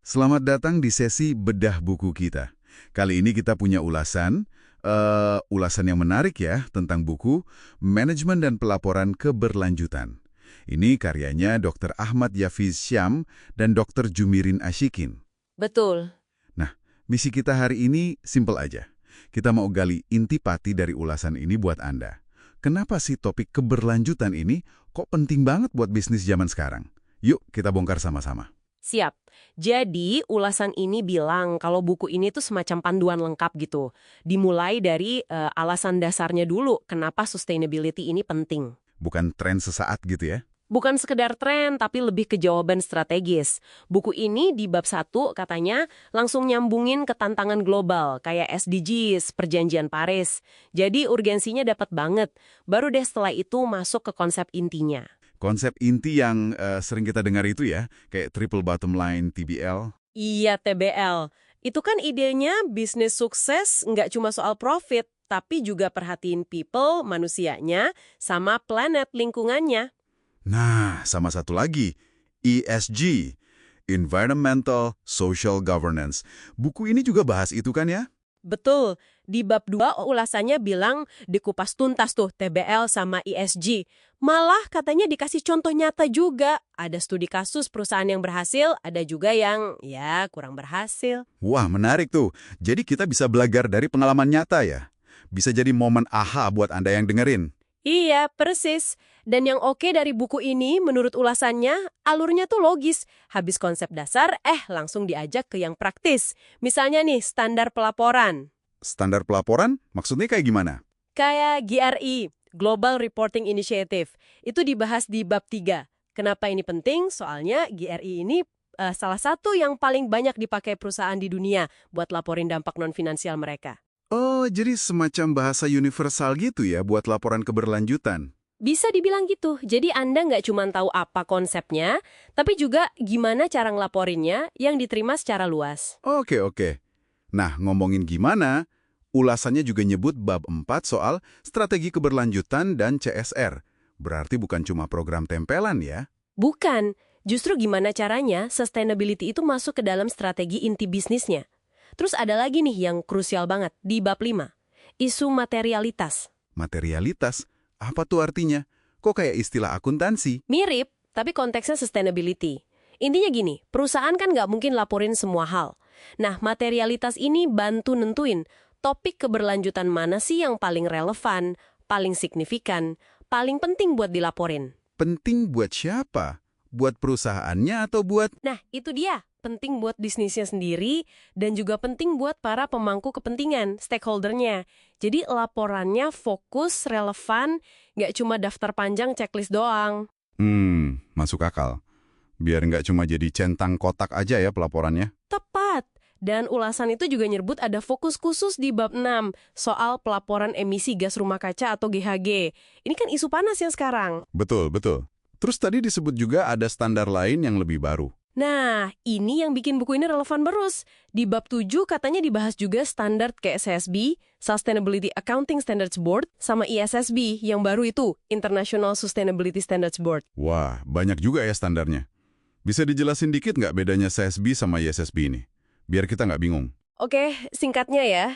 Selamat datang di sesi bedah buku kita. Kali ini kita punya ulasan yang menarik ya tentang buku Manajemen dan Pelaporan Keberlanjutan. Ini karyanya Dr. Ahmad Yafiz Syam dan Dr. Jumirin Ashikin. Betul. Nah, misi kita hari ini simpel aja. Kita mau gali intipati dari ulasan ini buat Anda. Kenapa sih topik keberlanjutan ini kok penting banget buat bisnis zaman sekarang? Yuk kita bongkar sama-sama. Siap. Jadi, ulasan ini bilang kalau buku ini tuh semacam panduan lengkap gitu. Dimulai dari alasan dasarnya dulu, kenapa sustainability ini penting. Bukan tren sesaat gitu ya? Bukan sekedar tren, tapi lebih ke jawaban strategis. Buku ini di bab 1 katanya langsung nyambungin ke tantangan global, kayak SDGs, Perjanjian Paris. Jadi urgensinya dapat banget. Baru deh setelah itu masuk ke konsep intinya. Konsep inti yang sering kita dengar itu ya, kayak triple bottom line, TBL. Iya, TBL. Itu kan idenya bisnis sukses nggak cuma soal profit, tapi juga perhatiin people, manusianya, sama planet lingkungannya. Nah, sama satu lagi, ESG, Environmental Social Governance. Buku ini juga bahas itu kan ya? Betul, di bab 2 ulasannya bilang dikupas tuntas tuh TBL sama ESG. Malah katanya dikasih contoh nyata juga. Ada studi kasus perusahaan yang berhasil, ada juga yang ya kurang berhasil. Wah, menarik tuh. Jadi kita bisa belajar dari pengalaman nyata ya? Bisa jadi momen aha buat Anda yang dengerin. Iya, persis. Dan yang oke dari buku ini, menurut ulasannya, alurnya tuh logis. Habis konsep dasar, langsung diajak ke yang praktis. Misalnya nih, standar pelaporan. Standar pelaporan? Maksudnya kayak gimana? Kayak GRI, Global Reporting Initiative. Itu dibahas di bab 3. Kenapa ini penting? Soalnya GRI ini salah satu yang paling banyak dipakai perusahaan di dunia buat laporin dampak non-finansial mereka. Oh, jadi semacam bahasa universal gitu ya buat laporan keberlanjutan. Bisa dibilang gitu. Jadi Anda nggak cuma tahu apa konsepnya, tapi juga gimana cara ngelaporinnya yang diterima secara luas. Oke. Nah, ngomongin gimana, ulasannya juga nyebut bab 4 soal strategi keberlanjutan dan CSR. Berarti bukan cuma program tempelan ya? Bukan. Justru gimana caranya sustainability itu masuk ke dalam strategi inti bisnisnya. Terus ada lagi nih yang krusial banget di bab 5. Isu materialitas. Materialitas? Apa tuh artinya? Kok kayak istilah akuntansi? Mirip, tapi konteksnya sustainability. Intinya gini, perusahaan kan nggak mungkin laporin semua hal. Nah, materialitas ini bantu nentuin topik keberlanjutan mana sih yang paling relevan, paling signifikan, paling penting buat dilaporin. Penting buat siapa? Buat perusahaannya atau buat... Nah, itu dia. Penting buat bisnisnya sendiri dan juga penting buat para pemangku kepentingan, stakeholdernya. Jadi laporannya fokus, relevan, nggak cuma daftar panjang checklist doang. Masuk akal. Biar nggak cuma jadi centang kotak aja ya pelaporannya. Tepat. Dan ulasan itu juga nyebut ada fokus khusus di bab 6 soal pelaporan emisi gas rumah kaca atau GHG. Ini kan isu panas yang sekarang. Betul. Terus tadi disebut juga ada standar lain yang lebih baru. Nah, ini yang bikin buku ini relevan terus. Di bab 7 katanya dibahas juga standar kayak SASB, Sustainability Accounting Standards Board, sama ISSB yang baru itu, International Sustainability Standards Board. Wah, banyak juga ya standarnya. Bisa dijelasin dikit nggak bedanya SASB sama ISSB ini? Biar kita nggak bingung. Oke, singkatnya ya.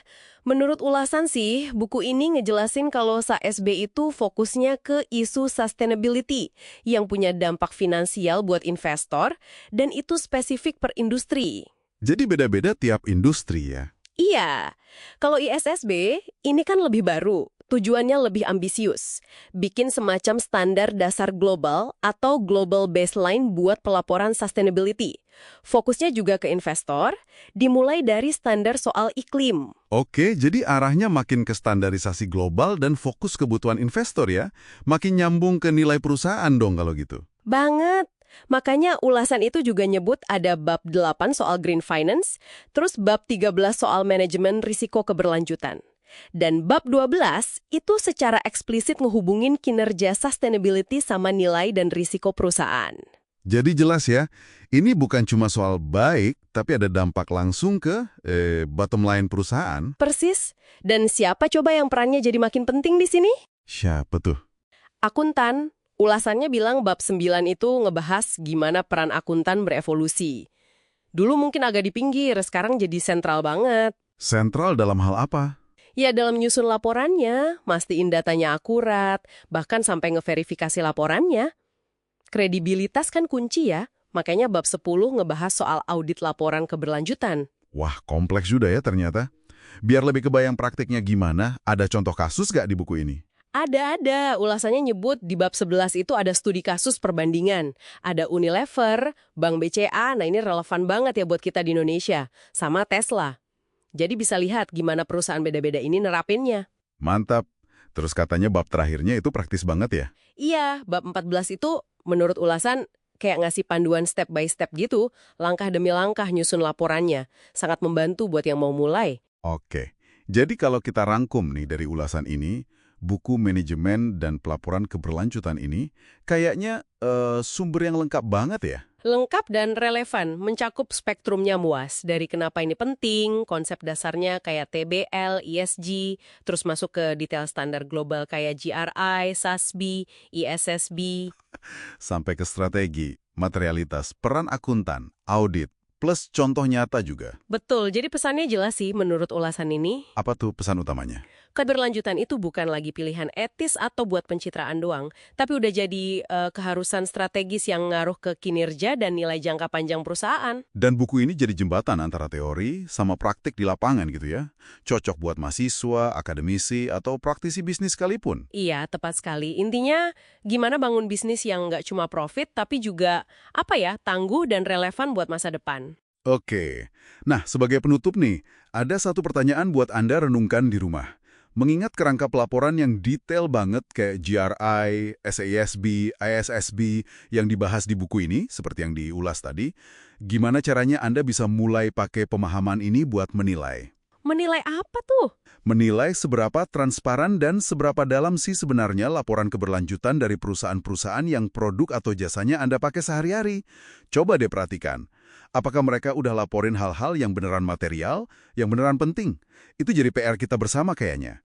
Menurut ulasan sih, buku ini ngejelasin kalau SASB itu fokusnya ke isu sustainability yang punya dampak finansial buat investor dan itu spesifik per industri. Jadi beda-beda tiap industri ya? Iya. Kalau ISSB, ini kan lebih baru. Tujuannya lebih ambisius. Bikin semacam standar dasar global atau global baseline buat pelaporan sustainability. Fokusnya juga ke investor, dimulai dari standar soal iklim. Oke, jadi arahnya makin ke standarisasi global dan fokus kebutuhan investor ya? Makin nyambung ke nilai perusahaan dong kalau gitu. Banget. Makanya ulasan itu juga nyebut ada bab 8 soal green finance, terus bab 13 soal manajemen risiko keberlanjutan. Dan bab 12 itu secara eksplisit ngehubungin kinerja sustainability sama nilai dan risiko perusahaan. Jadi jelas ya, ini bukan cuma soal baik, tapi ada dampak langsung ke bottom line perusahaan. Persis. Dan siapa coba yang perannya jadi makin penting di sini? Siapa tuh? Akuntan. Ulasannya bilang bab 9 itu ngebahas gimana peran akuntan berevolusi. Dulu mungkin agak di pinggir, sekarang jadi sentral banget. Sentral dalam hal apa? Ya, dalam nyusun laporannya, mastiin datanya akurat, bahkan sampai ngeverifikasi laporannya. Kredibilitas kan kunci ya, makanya bab 10 ngebahas soal audit laporan keberlanjutan. Wah, kompleks juga ya ternyata. Biar lebih kebayang praktiknya gimana, ada contoh kasus nggak di buku ini? Ada. Ulasannya nyebut di bab 11 itu ada studi kasus perbandingan. Ada Unilever, Bank BCA, nah ini relevan banget ya buat kita di Indonesia. Sama Tesla. Jadi bisa lihat gimana perusahaan beda-beda ini nerapinnya. Mantap. Terus katanya bab terakhirnya itu praktis banget ya? Iya, bab 14 itu menurut ulasan kayak ngasih panduan step by step gitu, langkah demi langkah nyusun laporannya. Sangat membantu buat yang mau mulai. Oke. Jadi kalau kita rangkum nih dari ulasan ini, buku manajemen dan pelaporan keberlanjutan ini kayaknya sumber yang lengkap banget ya? Lengkap dan relevan, mencakup spektrumnya muas. Dari kenapa ini penting, konsep dasarnya kayak TBL, ESG, terus masuk ke detail standar global kayak GRI, SASB, ISSB. Sampai ke strategi, materialitas, peran akuntan, audit, plus contoh nyata juga. Betul, jadi pesannya jelas sih menurut ulasan ini. Apa tuh pesan utamanya? Keberlanjutan itu bukan lagi pilihan etis atau buat pencitraan doang, tapi udah jadi keharusan strategis yang ngaruh ke kinerja dan nilai jangka panjang perusahaan. Dan buku ini jadi jembatan antara teori sama praktik di lapangan gitu ya. Cocok buat mahasiswa, akademisi, atau praktisi bisnis sekalipun. Iya, tepat sekali. Intinya, gimana bangun bisnis yang nggak cuma profit, tapi juga, tangguh dan relevan buat masa depan. Oke. Nah, sebagai penutup nih, ada satu pertanyaan buat Anda renungkan di rumah. Mengingat kerangka pelaporan yang detail banget kayak GRI, SASB, ISSB yang dibahas di buku ini, seperti yang diulas tadi, gimana caranya Anda bisa mulai pakai pemahaman ini buat menilai? Menilai apa tuh? Menilai seberapa transparan dan seberapa dalam sih sebenarnya laporan keberlanjutan dari perusahaan-perusahaan yang produk atau jasanya Anda pakai sehari-hari. Coba deh perhatikan. Apakah mereka udah laporin hal-hal yang beneran material, yang beneran penting? Itu jadi PR kita bersama kayaknya.